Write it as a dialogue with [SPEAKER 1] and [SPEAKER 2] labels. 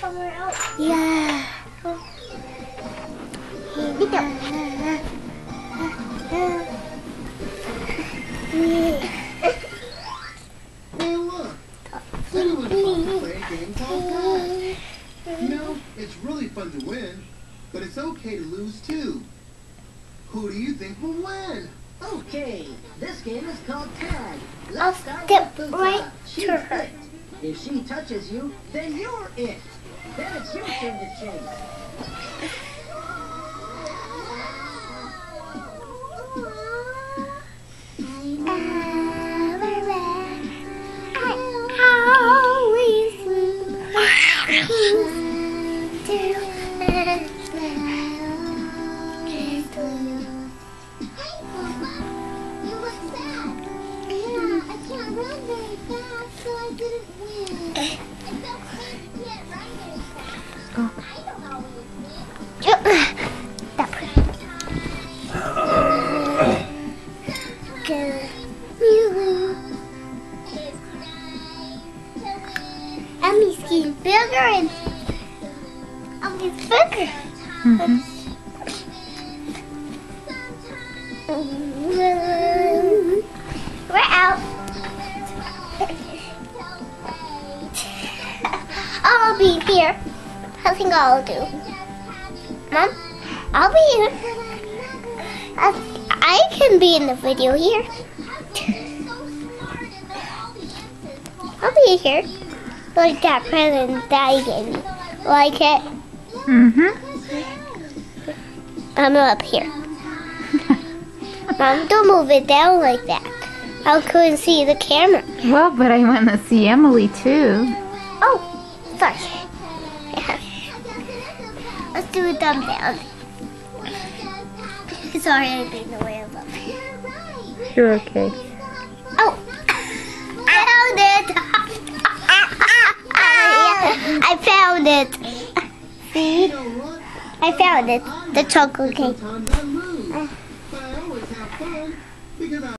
[SPEAKER 1] somewhere else?
[SPEAKER 2] Yeah.
[SPEAKER 1] Đi đâu?
[SPEAKER 3] Hey, look! Someone's fun to play a game called tag. You know, it's really fun to win, but it's okay to lose too. Who do you think will win?
[SPEAKER 4] Okay, this game is called tag.
[SPEAKER 1] I'll
[SPEAKER 4] Let's start
[SPEAKER 1] step
[SPEAKER 4] with Pusa.
[SPEAKER 1] right
[SPEAKER 4] She's
[SPEAKER 1] to her.
[SPEAKER 4] it. If she touches you, then you're it. Then it's your turn to chase.
[SPEAKER 1] Emmy's getting bigger and Emmy's bigger. We're out. I'll be here. I think I'll do. Mom, I'll be here. I can be in the video here. I'll be here. Like that present Daddy gave me. Like it? I'm up here. Mom, don't move it down like that. I couldn't see the camera.
[SPEAKER 2] Well, but I want to see Emily too.
[SPEAKER 1] Oh, sorry. Let's do a thumb down. Sorry, I've been in the way of up here.
[SPEAKER 2] You're okay.
[SPEAKER 1] Oh, I found it. I found it. See?
[SPEAKER 3] You know what?
[SPEAKER 1] I found it. The chocolate cake.
[SPEAKER 3] Sometimes I lose, but I always have fun because I